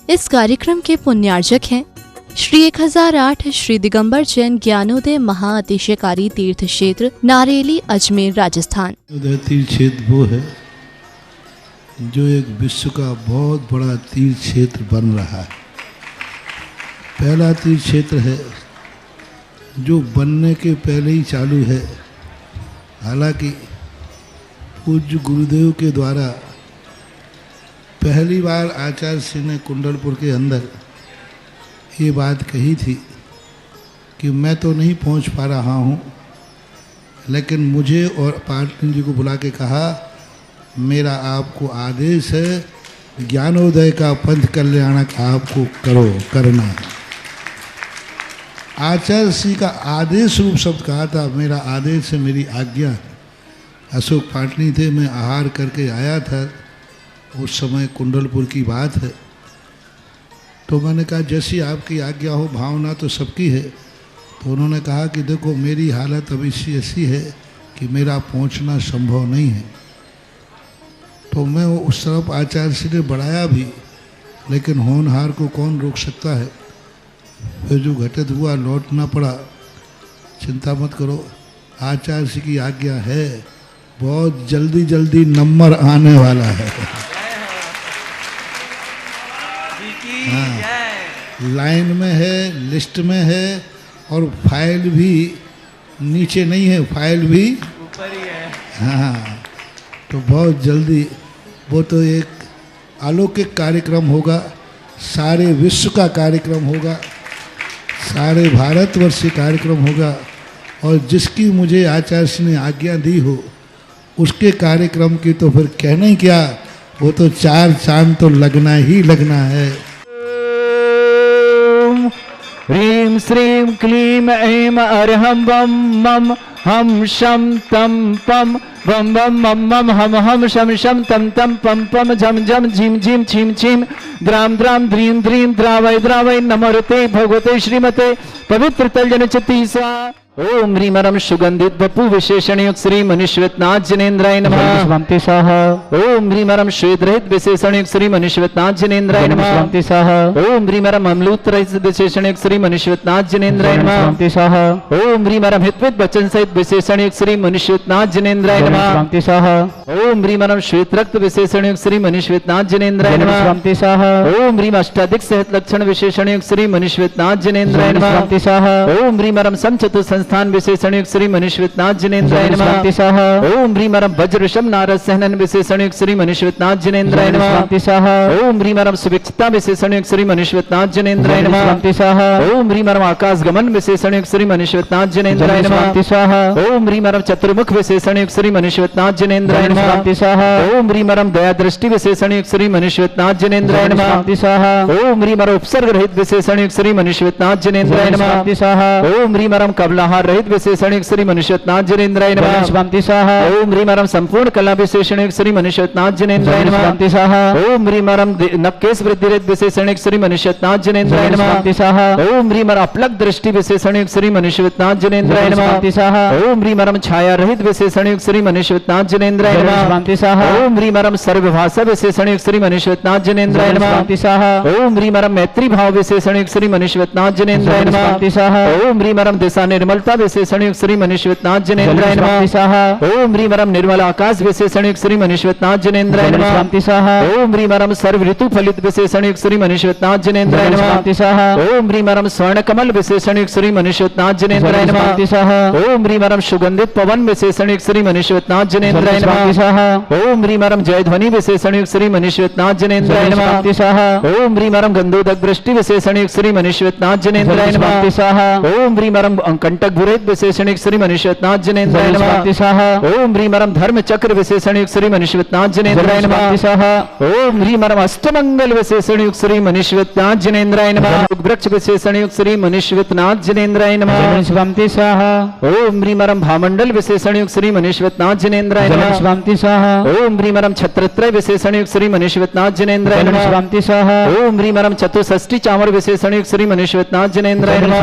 इस कार्यक्रम के पुण्यार्जक हैं श्री 1008 श्री दिगंबर जैन ज्ञानोदय महाअतिशयकारी तीर्थ क्षेत्र नारेली अजमेर राजस्थान। तीर्थ क्षेत्र वो है जो एक विश्व का बहुत बड़ा तीर्थ क्षेत्र बन रहा है। पहला तीर्थ क्षेत्र है जो बनने के पहले ही चालू है। हालांकि पूज्य गुरुदेव के द्वारा पहली बार आचार्य श्री ने कुंडलपुर के अंदर ये बात कही थी कि मैं तो नहीं पहुंच पा रहा हूं, लेकिन मुझे और पाटनी जी को बुला के कहा मेरा आपको आदेश है, ज्ञानोदय का पंथ कल्याणक आपको करना है। आचार्य श्री का आदेश रूप शब्द कहा था, मेरा आदेश है, मेरी आज्ञा है। अशोक पाटनी थे, मैं आहार करके आया था, उस समय कुंडलपुर की बात है। तो मैंने कहा जैसी आपकी आज्ञा हो, भावना तो सबकी है। तो उन्होंने कहा कि देखो मेरी हालत अभी ऐसी है कि मेरा पहुंचना संभव नहीं है। तो मैं उस तरफ आचार्य श्री ने बढ़ाया भी, लेकिन होनहार को कौन रोक सकता है। फिर जो घटित हुआ लौटना पड़ा। चिंता मत करो, आचार्य श्री की आज्ञा है, बहुत जल्दी जल्दी नंबर आने वाला है। हाँ, लाइन में है, लिस्ट में है, और फाइल भी नीचे नहीं है, फाइल भी ऊपर ही है। हाँ, तो बहुत जल्दी वो तो एक अलौकिक कार्यक्रम होगा, सारे विश्व का कार्यक्रम होगा, सारे भारतवर्ष का कार्यक्रम होगा। और जिसकी मुझे आचार्य ने आज्ञा दी हो उसके कार्यक्रम की तो फिर कहना ही क्या, वो तो 4 चांद तो लगना ही लगना है। ह्रीं श्रीं क्लीं ऐं अर्हं बम मम हम शम तम पम बम बम मम मम हम हम शम शम तम तम पम पम झम झम झिम झिम छिम छिम द्राम द्राम ध्रीं ध्रीं द्रावय द्रावय नमोते भगवते श्रीमते पवित्र तलजन चित्ती सा। ओम ह्रीं रम सुगंधित बपु विशेषण युक्त श्री मनुष्यनाथ जनेन्द्राय नमः। ओम ह्रीं रम श्वेत रहित विशेषण युक्त श्री मनुष्यनाथ जनेन्द्राय नमः। ओम ह्रीं रम अमलूत रहित विशेषण युक्त श्री मनुष्यनाथ जनेन्द्राय नमः। ओम ह्रीं रम हितवित वचन सहित विशेषण युक्त श्री मनुष्यनाथ जनेन्द्राय नमः। ओम ह्रीं रम श्वेत रक्त विशेषण युक्त श्री मनुष्यनाथ जनेन्द्राय नमः। ओम ह्रीं अष्टाधिक सहित लक्षण विशेषण युक्त श्री मनुष्यनाथ जनेन्द्राय नमः। ओम ह्रीं रम समचतुर स्थान विशेषण युक्त श्री मनुष्यनाथ जनेन्द्राय नमः। ओम ह्रीं रम वज्र ऋषभ नारद सहनन विशेषण युक्त श्री मनुष्यनाथ जनेन्द्राय नमः। ओम ह्रीं रम सुविक्षता विशेषण युक्त श्री मनुष्यनाथ जनेन्द्राय नमः। ओम ह्रीं रम आकाश गमन विशेषण युक्त श्री मनुष्यनाथ जनेन्द्राय नमः। ओम ह्रीं रम चतुर्मुख विशेषण युक्त श्री मनुष्यनाथ जनेन्द्राय नमः। ओम ह्रीं रम दया दृष्टि विशेषण युक्त श्री मनुष्यनाथ जनेन्द्राय नमः। ओम ह्रीं रम उपसर्ग रहित विशेषण युक्त श्री मनुष्यनाथ जनेन्द्राय नमः। ओम ह्रीं रम कबलाहार रहित विशेषण युक्त श्री मनुष्यनाथ जनेन्द्राय नमः। ओम ह्रीं रम संपूर्ण कला विशेषण युक्त श्री मनुष्यनाथ जनेन्द्राय नमः। ओम ह्रीं रम नवकेश वृद्धि रहित विशेषण युक्त श्री मनुष्यनाथ जनेन्द्राय नमः। ओम ह्रीं रम अपलक दृष्टि विशेषण युक्त श्री मनुष्यनाथ जनेन्द्राय नमः। ओम ह्रीं रम छाया रहित विशेषण युक्त श्री मनुष्यनाथ जनेन्द्राय नमः। ओम ह्रीं रम सर्वभाषा विशेषण युक्त श्री मनुष्यनाथ जनेन्द्राय नमः। ओम ह्रीं रम मैत्री भाव विशेषण युक्त श्री मनुष्यनाथ जनेन्द्राय नमः। ओम ह्रीं रम दिशा निर्मलता विशेषण युक्त श्री मनुष्यनाथ जनेन्द्राय नमः। ओम ह्रीं रम निर्मल आकाश विशेषण युक्त श्री मनुष्यनाथ जनेन्द्राय नमः। ओम ह्रीं रम सर्व ऋतु फलित विशेषण युक्त श्री मनुष्यनाथ जनेन्द्राय नमः। ओम ह्रीं रम स्वर्ण कमल विशेषण युक्त श्री मनुष्यनाथ जनेन्द्राय नमः। ओम ह्रीं रम सुगंधित पवन विशेषण युक्त श्री मनुष्यनाथ जनेन्द्राय नमः। ओम ह्रीं रम जय ध्वनि विशेषण युक्त श्री मनुष्यनाथ जनेन्द्राय नमः। ओम ह्रीं रम गंधोदक दृष्टि विशेषण युक्त श्री मनुष्यनाथ जनेन्द्राय नमः। ओम ह्रीं रम कंटक भुरेत विशेषण युक्त श्री मनुष्यनाथ जनेन्द्राय नमः। ओम ह्रीं रम धर्म चक्र विशेषण युक्त श्री मनुष्यनाथ जनेन्द्राय नमः। ओम ह्रीं रम अष्टमंगल विशेषण युक्त श्री मनुष्यनाथ जनेन्द्राय नमः। वृक्ष विशेषण युक्त श्री मनुष्यनाथ जनेन्द्राय नमः। ओम ह्रीं रम भामंडल विशेषण युक्त श्री मनुष्यनाथ जनेन्द्राय नमः। ओम ह्रीं रम छत्रत्रय विशेषण युक्त श्री मनुष्यनाथ जनेन्द्राय नमः। ओम ह्रीं रम चतुष्षष्टि चामर विशेषण युक्त श्री मनुष्यनाथ जनेन्द्राय नमः।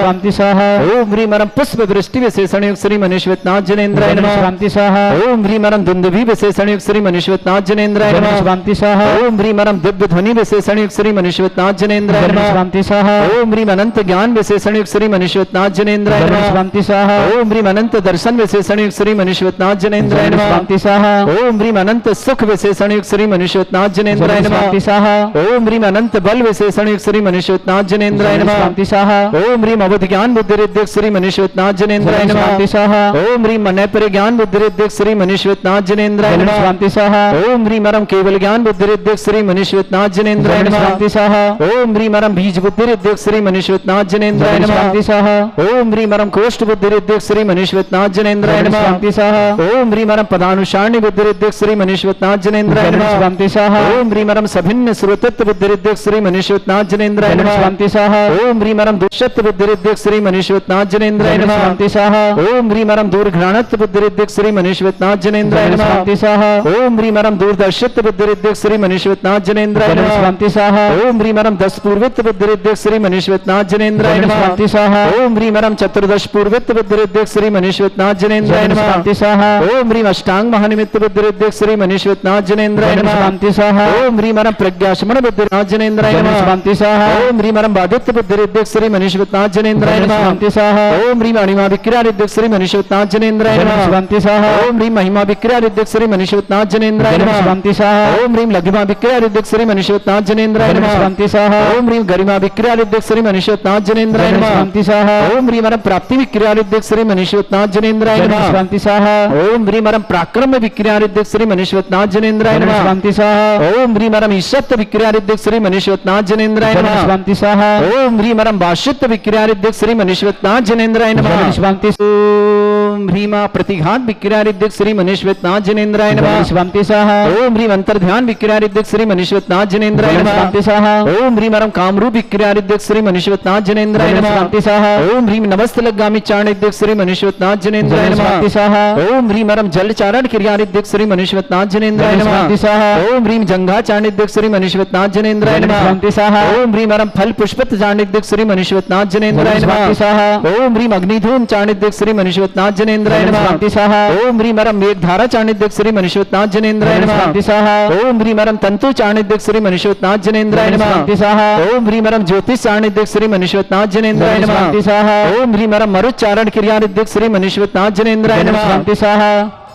ओम ह्रीं रम पुष्प पुष्प वृष्टि विशेषण युक्त श्री मनीश्वतनाथ जनेन्द्राय ओम नमः। शांति स्वाहा ओम ह्रीं परम दुंदुभि विशेषण युक्त श्री मनीश्वतनाथ जनेन्द्राय ओम नमः। शांति स्वाहा ओम ह्रीं परम दिव्य ध्वनि विशेषण युक्त श्री मनीश्वतनाथ जनेन्द्राय ओम नमः। शांति स्वाहा ओम ह्रीं अनंत ज्ञान विशेषण युक्त श्री मनीश्वतनाथ जनेन्द्राय ओम नमः। शांति स्वाहा ओम ह्रीं अनंत दर्शन विशेषण युक्त श्री मनीश्वतनाथ जनेन्द्राय ओम नमः। शांति स्वाहा ओम ह्रीं अनंत सुख विशेषण युक्त श्री मनीश्वतनाथ जनेन्द्राय ओम नमः। शांति स्वाहा ओम ह्रीं अनंत बल विशेषण युक्त श्री मनीश्वतनाथ जनेन्द्राय ओम नमः। शांति स्वाहा ओम ह्रीं अवध ज्ञान बुद्धि रिद्धिक श्री मनीश्वतनाथ जनेन्द्राय ओम नमः। शांति स्वाहा ओम ह्रीं मनय परिज्ञान बुद्धि रिद्धिक श्री मनीश्वतनाथ जनेन्द्राय ओम नमः। शांति स्वाहा ओम ह्रीं परम केवल ज्ञान बुद्धि रिद्धिक श्री मनीश्वतनाथ जनेन्द्राय ओम नमः। शांति स्वाहा ओम ह्रीं परम बीज बुद्धि रिद्धिक श्री मनीश्वतनाथ जनेन्द्राय ओम नमः। शांति स्वाहा ओम ह्रीं परम कोष्ठ बुद्धि रिद्धिक श्री मनीश्वतनाथ जनेन्द्राय ओम नमः। शांति स्वाहा ओम ह्रीं परम पदानुसारणी बुद्धि रिद्धिक श्री मनीश्वतनाथ जनेन्द्राय ओम नमः। शांति स्वाहा ओम ह्रीं परम सभिन्न श्रोतत्व बुद्धि रिद्धिक श्री मनीश्वतनाथ जनेन्द्राय ओम नमः। शांति स्वाहा ओम ह्रीं परम दुष्यत्व बुद्धि रिद्धिक श्री मनीश्वतनाथ जनेन्द्राय ओम नमः। शांति स्वाहा ओम ह्रीं परम दूरघ्राणत्व बुद्धि रिद्धिक श्री मनीश्वतनाथ जनेन्द्राय ओम नमः। शांति स्वाहा ओम ह्रीं परम दूरदर्शित्व बुद्धि रिद्धिक श्री मनीश्वतनाथ जनेन्द्राय ओम नमः। शांति स्वाहा ओम ह्रीं परम दस पूर्वित्व बुद्धि रिद्धिक श्री मनीश्वतनाथ जनेन्द्राय ओम नमः। शांति स्वाहा ओम ह्रीं परम चतुर्दश पूर्वित्व बुद्धि रिद्धिक श्री मनीश्वतनाथ जनेन्द्राय ओम नमः। शांति स्वाहा ओम ह्रीं अष्टांग महानिमित्त बुद्धि रिद्धिक श्री मनीश्वतनाथ जनेन्द्राय ओम नमः। शांति स्वाहा ओम ह्रीं परम प्रज्ञाशमन बुद्धिनाथ जनेन्द्राय ओम नमः। शांति स्वाहा ओम ह्रीं परम बाधित्य बुद्धि रिद्धिक श्री मनीश्वतनाथ जनेन्द्राय ओम नमः। शांति स्वाहा ओम ह्रीं अणिमा विक्रिया रिद्धिक श्री मनीश्वतनाथ जनेन्द्राय ओम नमः। शांति स्वाहा ओम ह्रीं महिमा विक्रिया रिद्धिक श्री मनीश्वतनाथ जनेन्द्राय ओम नमः। शांति स्वाहा ओम ह्रीं लघिमा विक्रिया रिद्धिक श्री मनीश्वतनाथ जनेन्द्राय ओम नमः। शांति स्वाहा ओम ह्रीं गरिमा विक्रिया रिद्धिक श्री मनीश्वतनाथ जनेन्द्राय ओम नमः। शांति स्वाहा ओम ह्रीं परम प्राप्ति विक्रिया रिद्धिक श्री मनीश्वतनाथ जनेन्द्राय ओम नमः। शांति स्वाहा ओम ह्रीं परम पराक्रम विक्रिया रिद्धिक श्री मनीश्वतनाथ जनेन्द्राय ओम नमः। शांति स्वाहा ओम ह्रीं परम ईशत्व विक्रिया रिद्धिक श्री मनीश्वतनाथ जनेन्द्राय ओम नमः। शांति स्वाहा ओम ह्रीं परम भाष्यत्व विक्रिया रिद्धिक श्री मनीश्वतनाथ जनेन्द्राय नमः। ओम शांति ओम ह्रीं प्रतिघात विक्रिया रिद्धिक श्री मनीश्वतनाथ जनेन्द्राय ओम नमः। शांति स्वाहा ओम ह्रीं अंतर्ध्यान विक्रिया रिद्धिक श्री मनीश्वतनाथ जनेन्द्राय ओम नमः। शांति स्वाहा ओम ह्रीं परम कामरूप विक्रिया रिद्धिक श्री मनीश्वतनाथ जनेन्द्राय ओम नमः। शांति स्वाहा ओम ह्रीं नमस्त लगामी चारण रिद्धिक श्री मनीश्वतनाथ जनेन्द्राय ओम शांति नमः। स्वाहा ओम ह्रीं परम जल चारण क्रिया रिद्धिक श्री मनीश्वतनाथ जनेन्द्राय ओम नमः। शांति स्वाहा ओम ह्रीं जंघा चारण रिद्धिक श्री मनीश्वतनाथ जनेन्द्राय ओम नमः। शांति स्वाहा ओम ह्रीं परम फल पुष्पत चारण रिद्धिक श्री मनीश्वतनाथ जनेन्द्राय ओम शांति नमः। स्वाहा ओम ह्रीं अग्निधूम चारण रिद्धिक श्री मनीश्वतनाथ जनेन्द्राय ओम नमः। शांति स्वाहा ओम ह्रीं परम मेघधारा चारण रिद्धिक श्री मनीश्वतनाथ जनेन्द्राय ओम नमः। शांति स्वाहा ओम ह्रीं परम तंतु चारण रिद्धिक श्री मनीश्वतनाथ जनेन्द्राय ओम नमः। शांति स्वाहा ओम ह्रीं परम ज्योतिष चारण रिद्धिक श्री मनीश्वतनाथ जनेन्द्राय ओम नमः। शांति स्वाहा ओम ह्रीं परम मरुच्चारण क्रिया रिद्धिक श्री मनीश्वतनाथ जनेन्द्राय ओम नमः। शांति स्वाहा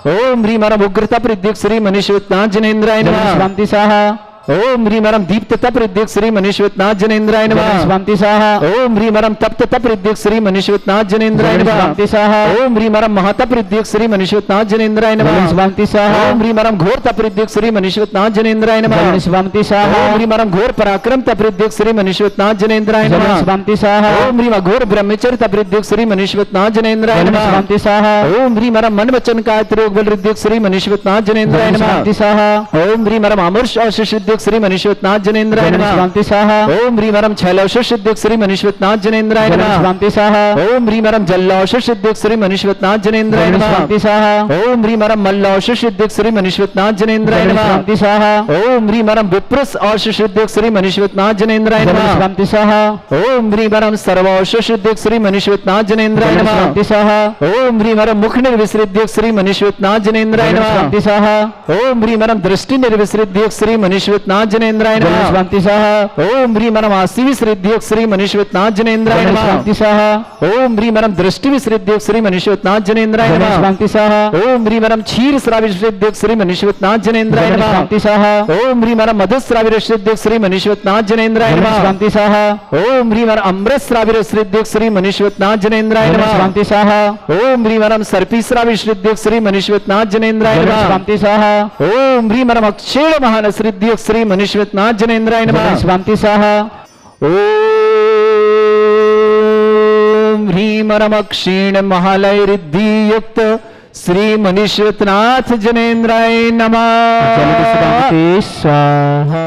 ओम ह्रीं परम उग्रता रिद्धिक श्री मनीश्वतनाथ जनेन्द्राय ओम नमः। शांति स्वाहा ओम ह्रीं परम दीप्त तप रिद्धिक श्री मनीश्वतनाथ जनेन्द्राय ओम नमः। शांति स्वाहा ओम ह्रीं परम तप्त तप रिद्धिक श्री मनीश्वतनाथ जनेन्द्राय ओम नमः। शांति स्वाहा ओम ह्रीं परम महातप रिद्धिक श्री मनीश्वतनाथ जनेन्द्राय ओम नमः। शांति स्वाहा ओम ह्रीं परम घोर तप रिद्धिक श्री मनीश्वतनाथ जनेन्द्राय नमः। ओम शांति स्वाहा ओम ह्रीं परम घोर पराक्रम तप रिद्धिक श्री मनीश्वतनाथ जनेन्द्राय ओम नमः। शांति स्वाहा ओम ह्रीं अघोर ब्रह्मचर्य तप रिद्धिक श्री मनीश्वतनाथ जनेन्द्राय ओम नमः। शांति स्वाहा ओम ह्रीं परम मन वचन कायत रोग बल रिद्धिक श्री मनीश्वतनाथ जनेन्द्राय ओम नमः। शांति स्वाहा ओम ह्रीं परम अमर्ष आशीष रिद्धिक श्री मनीश्वतनाथ जनेन्द्राय ओम नमः। शांति स्वाहा ओम ह्रीं परम छैलौषध सिद्धिक श्री मनीश्वतनाथ जनेन्द्राय ओम नमः। शांति स्वाहा ओम ह्रीं परम जल्लौषध सिद्धिक श्री मनीश्वतनाथ जनेन्द्राय ओम नमः। शांति स्वाहा ओम ह्रीं परम मल्लौषध सिद्धिक श्री मनीश्वतनाथ जनेन्द्राय ओम नमः। शांति स्वाहा ओम ह्रीं परम विप्रस औषध सिद्धिक श्री मनीश्वतनाथ जनेन्द्राय ओम नमः। शांति स्वाहा ओम ह्रीं परम सर्वौषध सिद्धिक श्री मनीश्वतनाथ जनेन्द्राय ओम नमः। शांति स्वाहा ओम ह्रीं परम मुख निर्विसृद्धिक श्री मनीश्वतनाथ जनेन्द्राय ओम नमः। शांति स्वाहा ओम ह्रीं परम दृष्टि निर्विसृद्धिक श्री मनीश्वतनाथ जनेन्द्राय ओम नमः। शांति स्वाहा ओम ह्रीं परम आसी विसृद्धिक श्री मनीश्वतनाथ जनेन्द्राय ओम नमः। शांति स्वाहा ओम ह्रीं परम दृष्टि विसृद्धिक श्री मनीश्वतनाथ जनेन्द्राय ओम नमः। शांति स्वाहा ओम ह्रीं परम क्षीर श्राविसृद्धिक श्री मनीश्वतनाथ जनेन्द्राय ओम नमः। शांति स्वाहा ओम ह्रीं परम मधुश्राविसृद्धिक श्री मनीश्वतनाथ जनेन्द्राय ओम नमः। शांति स्वाहा ओम ह्रीं परम अमृत श्राविसृद्धिक श्री मनीश्वतनाथ जनेन्द्राय ओम नमः। शांति स्वाहा ओम ह्रीं परम सर्पीश्राविसृद्धिक श्री मनीश्वतनाथ जनेन्द्राय ओम नमः। शांति स्वाहा ओम ह्रीं परम अक्षेण महानसृद्धिक श्री मनीश्वतनाथ जनेन्द्राय ओम नमः। शांति स्वाहा ओम ह्रीं परम क्षीण महालय रिद्धि युक्त श्री मनीश्वतनाथ जनेन्द्राय नमः। शांति स्वाहा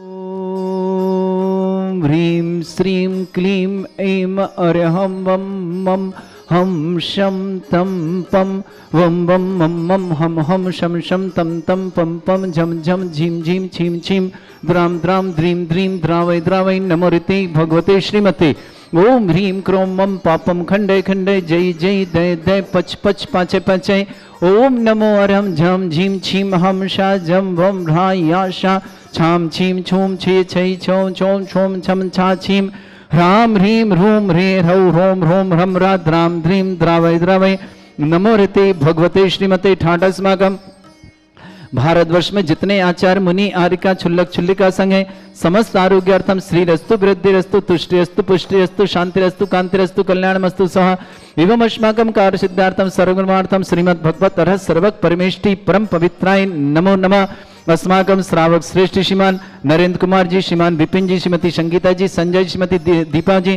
ओम ह्रीं श्रीं क्लीं ऐं अरहं वं मं हम शम तम पम वम वम मम मम हम शम शम तम तम पम पम झम झम झीम झीम छीम छीम द्राम द्राम द्रीम द्रीम द्रावय द्रावय नमो ऋते भगवते श्रीमते ओम ह्रीं क्रों मम पापम खंडे खंडे जय जय दय दय पच पच पाचे पाचे ओम नमो अरहम झम झीम छीम हम शा जम वम ह्रा या शा छाम छीम छूम छे छै छौ छौम छौम छम छा छीम ह्राम ह्रीं ह्रूम ह्रे ह्रौ ह्रोम ह्रोम ह्रम रा द्राम ध्रीं द्रावय द्रावय नमो ऋते भगवते श्रीमते ठाटस्माकम। भारतवर्ष में जितने आचार्य मुनि आर्यिका छुल्लक छुल्लिका संघ है समस्त आरोग्यार्थम श्री रस्तु वृद्धि रस्तु तुष्टि रस्तु पुष्टि रस्तु शांति रस्तु कांति रस्तु कल्याणमस्तु सह एवं अस्माकं कार्य सिद्धार्थम सर्वगुणार्थम श्रीमद् भगवत अरहत सर्वक परमेष्टि परम पवित्राय नमो नमः। अस्माकं श्रावक श्रेष्ठ श्रीमान नरेंद्र कुमार जी, श्रीमान विपिन जी, श्रीमती संगीता जी, संजय, श्रीमती दीपा जी,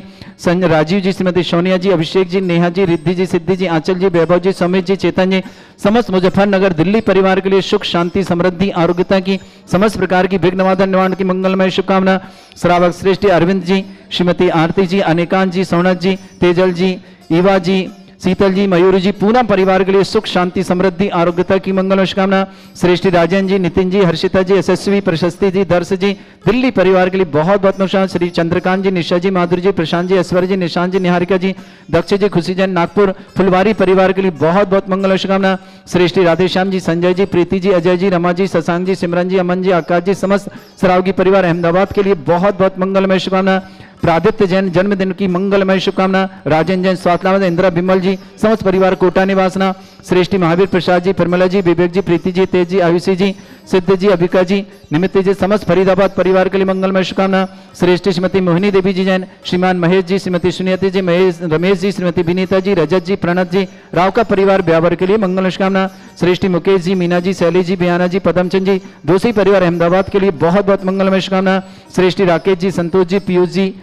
राजीव जी, श्रीमती सोनिया जी, अभिषेक जी, नेहा जी, रिद्धि जी, सिद्धि जी, आंचल जी, वैभव जी, सौमित जी, चेतन जी, समस्त मुजफ्फरनगर दिल्ली परिवार के लिए सुख शांति समृद्धि आरोग्यता की समस्त प्रकार की विघ्न बाधा निवारण की मंगलमय शुभकामना। श्रावक श्रेष्ठ अरविंद जी, श्रीमती आरती जी, अनेकांत जी, सौनक जी, तेजल जी, ईवा जी, शीतल जी, मयूर जी, पूरा परिवार के लिए सुख शांति समृद्धि आरोग्यता की मंगल शुभकामना। श्रेष्ठी राजन जी, नितिन जी, हर्षिता जी, यशस्वी, प्रशस्ति जी, दर्श जी, दिल्ली परिवार के लिए बहुत बहुत नुकसान। श्री चंद्रकांत जी, निशा जी, माधुरी जी, प्रशांत जी, ऐश्वर्य जी, निशांत जी, निहारिका जी, दक्ष जी, खुशी जैन, नागपुर फुलवारी परिवार के लिए बहुत बहुत मंगल शुभकामना। श्रेष्ठी राधेश्याम जी, संजय जी, प्रीति जी, अजय जी, रमा जी, शशांक जी, सिमरन जी, अमन जी, आकाश जी, समस्त सरावगी परिवार अहमदाबाद के लिए बहुत बहुत मंगलमय शुभकामना। प्रादित्य जैन जन्मदिन की मंगलमय शुभकामना। राजन जैन, स्वातलावत, इंदिरा बिमल जी, समस्त परिवार कोटा निवासना। श्रेष्ठी महावीर प्रसाद जी, प्रमला जी, विवेक जी, प्रीति जी, तेज जी, आयुषी जी, सिद्ध जी, अभिका जी, निमित्त जी, समस्त फरीदाबाद परिवार के लिए मंगलमय शुभकामना। श्रेष्ठी श्रीमती मोहिनी देवी जी जैन, श्रीमान महेश जी, श्रीमती सुनियति जी, महेश रमेश जी, श्रीमती विनीता जी, रजत जी, प्रणत जी, राव का परिवार ब्यावर के लिए मंगल शुभकामना। श्रेष्ठी मुकेश जी, मीना जी, शैली जी, बियाना जी, पदमचंद जी, दोषी परिवार अहमदाबाद के लिए बहुत बहुत मंगलमय शुभकामना। श्रेष्ठी राकेश जी, संतोष जी, पीयूष जी,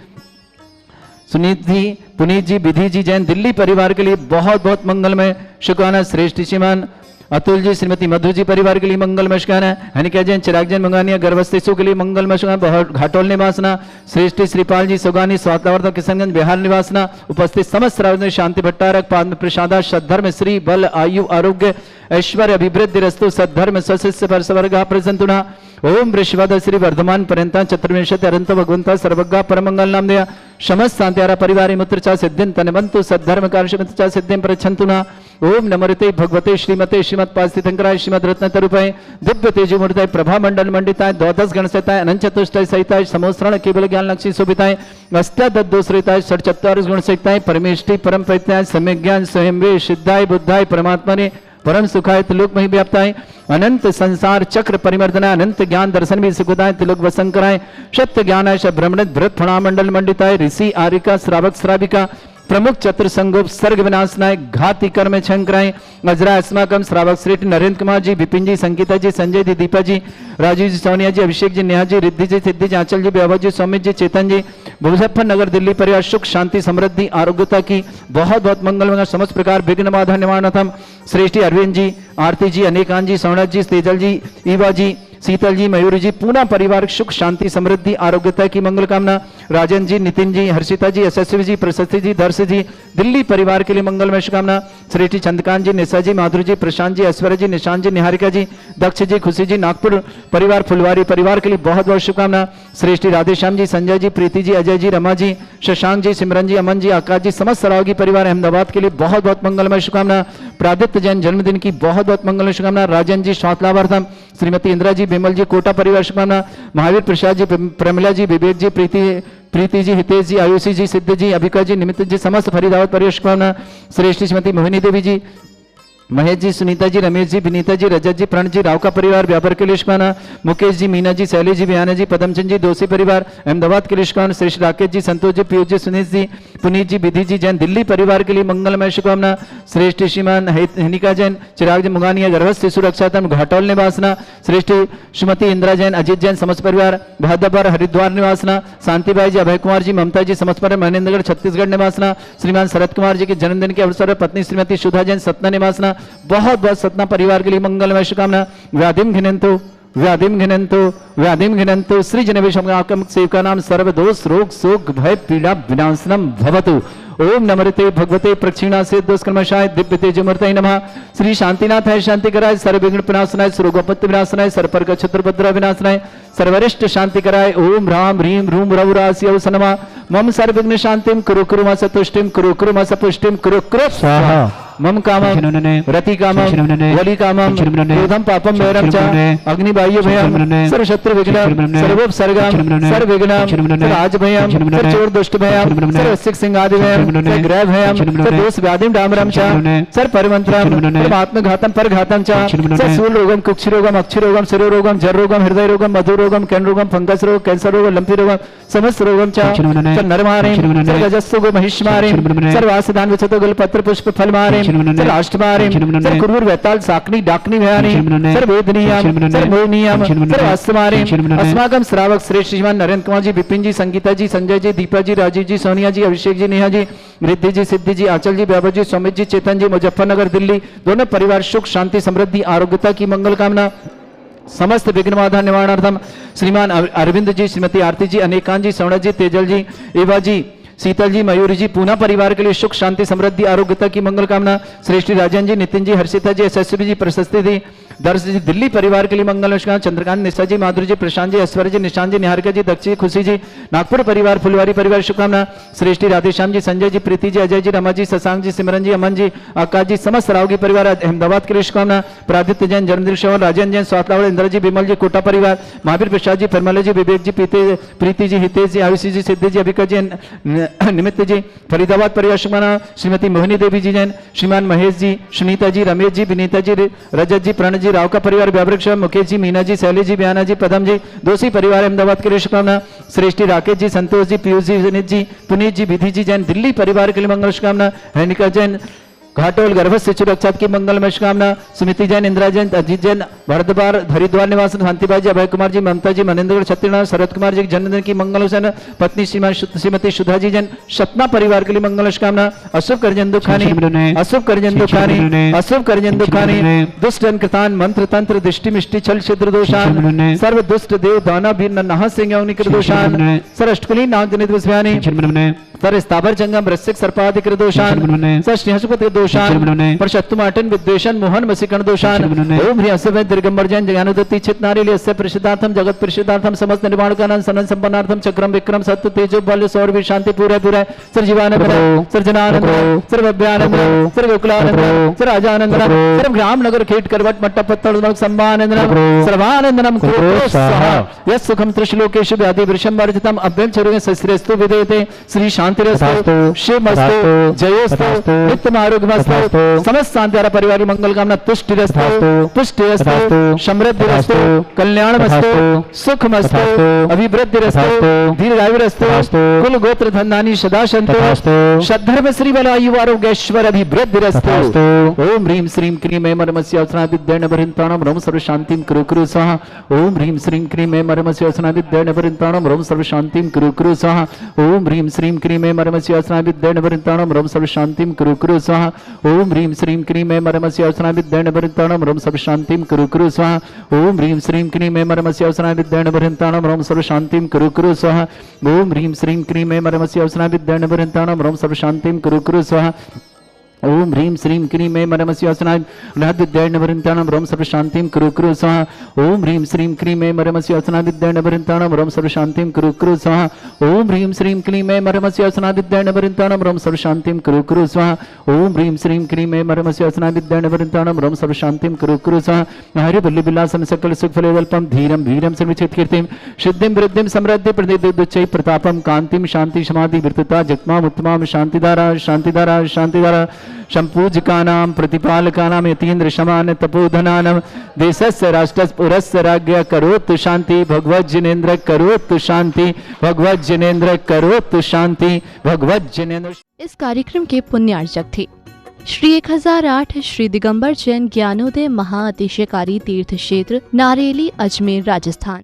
सुनीत जी, पुनीत जी, विधि जी जैन, दिल्ली परिवार के लिए बहुत बहुत मंगलमय शुभकामना। श्रेष्ठ श्रीमान अतुल जी, श्रीमती मधु जी, परिवार के लिए मंगलमय शुभकामना। हनिका जैन, चिराग जैन, मंगानिया, गर्भस्थ शिशु के लिए मंगलमय शुभकामना। घाटोल निवासना। श्रेष्ठी श्रीपाल जी, सुगानी, स्वातलावर्धन, किशनगंज, बिहार निवासना। उपस्थित समस्त श्रावक शांति भट्टारक, पाद प्रसादा, सद्धर्म, श्री बल, आयु, आरोग्य, ऐश्वर्य, अभिवृद्धि रस्तु, सद्धर्म, सशिष्य परसवर्गा प्रसंतुना। ओम वृषभद श्री वर्धमान पर्यंता चतुर्विंशति अरंत भगवंता सर्वज्ञ परमंगल नाम दया समस्त शांत्यारा परिवार मुत्र चा सिद्धिं तनवंतु सद्धर्म कार्य चा सिद्धिं प्रच्छन्तुना। ओम नमोते भगवते श्रीमते श्रीमत् पास्तितंकराय श्रीमद रत्न तरुपाय दिव्य तेजोमूर्ताय प्रभा मंडल मंडिताय द्वादश गणसहिताय अनंत चतुष्टय सहिताय समोस्रण केवल ज्ञान लक्ष्मी शोभिताय अष्टादशोश्रिताय षट्चत्वारिश गुण सहिताय परमेष्टि परम परित्याय सम्यक ज्ञान स्वयं सिद्धाय बुद्धाय परमात्मने परम सुखाय त्रिलोक मही व्याप्ताय अनंत संसार चक्र परिमर्दनाय अनंत ज्ञान दर्शन भी सुखदाय त्रिलोक वसंकराय सत्य ज्ञानाय ब्रह्मण भृत फणामंडल मंडिताय ऋषि आरिका श्रावक श्राविका प्रमुख चतुर संगोप सर्ग विनाशनाय घाति कर्म छंकराय अजरा अस्माकम श्रावक श्रेष्ठ नरेंद्र कुमार जी, विपिन जी, संगीता जी, संजय जी, दीपा जी, राजीव जी, सोनिया जी, अभिषेक जी, नेहा जी, रिद्धि जी, सिद्धि जी, आंचल जी, वैभव जी, सौमित जी, चेतन जी, मुजफ्फरनगर दिल्ली परिवार सुख शांति समृद्धि आरोग्यता की बहुत बहुत मंगल समस्त प्रकार विघ्न बाधा निवारणतम। श्रेष्ठी अरविंद जी, आरती जी, अनेकांत जी, सौनक जी, तेजल जी, ईवा जी, शीतल जी, मयूरी जी, पूरा परिवार सुख शांति समृद्धि आरोग्यता की मंगल कामना। राजन जी, नितिन जी, हर्षिता जी, यशस्वी जी, प्रशस्ति जी, दर्श जी, दिल्ली परिवार के लिए मंगलमय शुभकामना। श्रेष्ठी चंद्रकांत जी, निशा जी, माधुरी जी, प्रशांत जी, ऐश्वर्य जी, निशांत जी, निहारिका जी, दक्ष जी, खुशी जी, नागपुर परिवार फुलवारी परिवार के लिए बहुत बहुत शुभकामना। श्रेष्ठी राधेश्याम जी, संजय जी, प्रीति जी, अजय जी, रमा जी, शशांक जी, सिमरन जी, अमन जी, आकाश जी, समस्त सरावगी परिवार अहमदाबाद के लिए बहुत बहुत मंगलमय शुभकामना। प्रादित्य जैन जन्मदिन की बहुत बहुत मंगलमय शुभकामना। राजन जी, स्वातलावर्धन, श्रीमती इंदिरा जी, विमल जी, कोटा परिवार शुभकामना। महावीर प्रसाद जी, प्रमिला जी, विवेक जी, प्रीति जी, हितेश जी, आयुषी जी, सिद्ध जी, अभिका जी, निमित्त जी, समस्त फरीदाबाद परिवार शुभकामना। श्रेष्ठी श्रीमती मोहिनी देवी जी, महेश जी, सुनीता जी, रमेश जी, विनीता जी, रजत जी, प्रणत जी, राव का परिवार व्यापार के लिए शुभकामना। मुकेश जी, मीना जी, शैली जी, बियाना जी, पदमचंद जी, दोषी परिवार अहमदाबाद के लिए शुभकामना। श्रेष्ठ राकेश जी, संतोष जी, पीयूष जी, सुनीत जी, पुनीत जी, विधि जी जैन, दिल्ली परिवार के लिए मंगलमय शुभकामना। श्रेष्ठ श्रीमान हनिका जैन, चिराग जी, मुंगानिया, गर्भस्थ शिशु रक्षातम घाटोल निवासना। श्रेष्ठ श्रीमती इंदिरा जैन, अजीत जैन, समस्त परिवार भादबर हरिद्वार निवासना। शांतिबाई जी, अभय कुमार जी, ममता जी, समस्त परिवार महेंद्रगढ़ छत्तीसगढ़ निवासना। श्रीमान शरद कुमार जी के जन्मदिन के अवसर पर पत्नी श्रीमती सुधा जैन, सतना निवासना। बहुत बहुत सतना परिवार के लिए मंगलमय शुभकामना। व्याधिम घिनंतु व्याधिम घिनंतु व्याधिम घिनंतु श्री जनवेशम सेवका नाम सर्वदोष रोग शोक भय पीड़ा विनाशनम भवतु। ओम नमृते भगवते प्रक्षिणा से दोषकर्मशाय दिव्य तेजमूर्तये नमः। श्री शांतिनाथ है शांति कराय सर्वविघ्न विनाशनाय सर्वगोपत्य विनाशनाय सर्वपर्क छत्रभद्र विनाशनाय सर्वरिष्ट शांति कराय। ओम राम ह्रीम रूम रवरास्य नमः। मम सर्वविघ्न शांतिम कुरु कुरु मा सतुष्टिम कुरु कुरु मा सपुष्टिम कुरु कुरु स्वाहा मम कामम रति कामम वली कामम क्रोधम पापम वैरम च अग्नि बाह्य भयम सर्व शत्रु विघ्नम सर्वोपसर्गम सर्वविघ्नम सर्वराज भयम सर्वचोर दुष्ट भयम सर्वसिक सिंहादि भयम सर्वग्रह भयम सर्वदोष व्याधिम डामरम च सर्व परिमंत्रम सर्वात्म घातम परघातम च सर्वसूल रोगम कुक्षि रोगम अक्षि रोगम शिरो रोगम जर रोगम हृदय रोगम मधु रोगम कैन रोगम फंगस रोग कैंसर रोग लंपी रोगम समस्त रोगम च नरमारे सर्वजस्सु गो महिष्मारे सर्वासदान विचतो गल पत्र पुष्प फल मारे राष्ट्रमारे सर कुरूर वैताल साकनी डाकनी भयानी सर वेदनीयम सर मोहनीयम सर अस्मारे अस्माकम श्रावक श्रेष्ठ श्रीमान नरेंद्र कुमार जी विपिन जी संगीता जी संजय जी दीपा जी राजीव जी सोनिया जी अभिषेक जी नेहा जी रिद्धि जी सिद्धि जी आंचल जी वैभव जी सौमित जी चेतन जी मुजफ्फरनगर दिल्ली दोनों परिवार सुख शांति समृद्धि आरोग्यता की मंगल कामना समस्त विघ्न बाधा निवारणार्थम श्रीमान अरविंद जी श्रीमती आरती जी अनेकांत जी सौणज जी तेजल जी एवा जी शीतल जी मयूरी जी पूना परिवार के लिए सुख शांति समृद्धि आरोग्यता की मंगल कामना श्रेष्ठी राजन जी नितिन जी हर्षिता जी यशस्वी जी प्रशस्ति दी दर्श जी दिल्ली परिवार के लिए मंगल नमस्कार चंद्रकांत निशा जी माधुरी जी प्रशांत जी ऐश्वर्य जी निशांत जी निहारिका जी दक्षी खुशी जी नागपुर परिवार फुलवारी परिवार शुभकामना श्रेष्ठी राधेश्याम जी संजय जी प्रीति जी अजय जी रमा जी शशांक जी सिमरन जी अमन जी आकाश जी समस्त रावगी परिवार अहमदाबाद के लिए शुभकामना प्रादित्य जैन जन्मदिन श्रवण राजन जैन स्वातलावड़ इंद्र जी विमल जी कोटा परिवार महावीर प्रसाद जी परमल जी विवेक जी प्रीति जी हितेश जी आयुषी जी सिद्धि जी अभिका जी निमित्त जी फरीदाबाद परिवार शुभकामना श्रीमती मोहिनी देवी जी जैन श्रीमान महेश जी सुनीता जी रमेश जी विनीता जी रजत जी प्रणय जी राव का परिवार व्यावृक्ष मुकेश जी मीना जी शैली जी बयाना जी पदम जी दोषी परिवार अहमदाबाद के लिए शुभकामना श्रेष्ठी राकेश जी संतोष जी पीयूष जी विनीत जी पुनीत जी विधि जी जैन दिल्ली परिवार के लिए मंगल शुभकामना हैनिका जैन घाटोल गर्भ से सुरक्षात की मंगलमय शुभकामना सुमिति जैन इंदिरा जैन अजीत जैन भरद्वार हरिद्वार निवास शांतिबाई जी अभय कुमार जी ममता जी मनेन्द्रगढ़ छत्तीसगढ़ शरद कुमार जी जन्मदिन की मंगल पत्नी श्रीमती सुधा जी जैन सपना परिवार के लिए मंगल शुभकामना अशुभ करजन दुखानी अशुभ करजन दुखानी अशुभ करजन दुखानी दुष्ट कृतान मंत्र तंत्र दृष्टि मिष्टि छल छिद्र दोषान सर्व दुष्ट देव दाना भी नहा सिंह दोषान सर अष्टकुली नाग जनित विस्व्यानी सर स्थावर जंगम वृश्चिक सर्पाधिक दोषान सर स्नेहसुपति दोषान पर शत्रुमाटन विद्वेषण मोहन वसीकरण दोषान ओम ह्री अस्य दिर्गंबर जैन ज्ञानोदत्ति चित नारी अस्य परिषदार्थम जगत परिषदार्थम समस्त निर्माण कानन सनन संपन्नार्थम चक्रम विक्रम सत्य तेजो बल सौर भी शांति पूरे पूरे सर जीवानंद सर जनानंद सर भव्यानंद सर गोकुलानंद सर अजानंद सर ग्राम नगर खेट करवट मट्टा पत्तल संभानंदनम सर्वानंदनम यस सुखम त्रिश्लोकेषु व्याधि वृषम वर्जितम अभ्यं चरुगे सस्रेस्तु विदेते श्री शांतिरस्तु शिवमस्तु जयोस्तु नित्यम आरोग्यमस्तु समस्त शांति परिवार मंगल कामना तुष्टिरस्तु पुष्टिरस्तु समृद्धिरस्तु कल्याणमस्तु सुखमस्तु अभिवृद्धिरस्तु दीर्घायुरस्तु कुल गोत्र धनानि सदा सन्तु सद्धर्म श्री बल आयु आरोग्येश्वर अभिवृद्धिरस्तु ओम ह्रीं श्रीं क्रीं ऐं मर्मस्य अवसना विद्येन भरिन्ताणं रोम सर्व शांतिं कुरु कुरु स्वाहा ओम ह्रीं श्रीं क्रीं ऐं मर्मस्य अवसना विद्येन भरिन्ताणं रोम सर्व शांतिं कुरु कुरु स्वाहा ओम ह्रीं श्रीं क्रीं ऐं मर्मस्य अवसना विद्येन भरिन्ताणं रोम सर्व शांतिं कुरु कुरु स्वाहा ओम ह्रीं श्रीं क्रीं ऐं मर्मस्य अवसना विद्येन भरिन्ताणं रोम सर्व शांतिं कुरु कुरु स्वाहा ओम ह्रीं श्रीं क्रीं ऐं मर्मस्य अवसना विद्येन भरिन्ताणं रोम सर्व शांतिं कुरु कुरु स्वाहा ओम ह्रीं श्रीं क्रीं ऐं मर्मस्य अवसना विद्येन भरिन्ताणं रोम सर्व शांतिं कुरु कुरु स्वाहा ओम ह्रीं श्रीं क्रीं ऐं मर्मस्य अवसना विद्येन भरिन्ताणं रोम सर्व शांतिं कुरु कुरु स्वाहा ओम ह्रीं श्रीं क्रीं ऐं मर्मस्य अवसना विद्येन भरिन्ताणं रोम सर्व शांतिं कुरु कुरु स्वाहा ओम ह्रीं श्रीं क्रीं ऐं मर्मस्य अवसना विद्येन भरिन्ताणं रोम सर्व शांतिं कुरु कुरु स्वाहा ओम ह्रीं श्रीं क्रीं ऐं मर्मस्य अवसना विद्येन भरिन्ताणं रोम सर्व शांतिं कुरु कुरु स्वाहा हरि बल्ली विलासं सकल सुख फलेदल्पं धीरं वीरं सर्वचित कीर्तिं सिद्धिं वृद्धिं समृद्धि प्रदिदुच्चै प्रतापं कांतिं शांति समाधि वृत्तता जगमाम उत्तमां शांतिधारा शांतिधारा शांतिधारा संपूजकानां प्रतिपालकानां यतीन्द्र शमान तपोधनानां देशस्य राष्ट्रस्य पुरस्य राज्ञ करोतु शांति भगवत जिनेन्द्र करोतु शांति भगवत जिनेन्द्र करोतु शांति भगवत जिनेन्द्र। इस कार्यक्रम के पुण्यार्चक थे श्री 1008 श्री दिगंबर जैन ज्ञानोदय महाअतिशयकारी तीर्थ क्षेत्र नारेली अजमेर राजस्थान।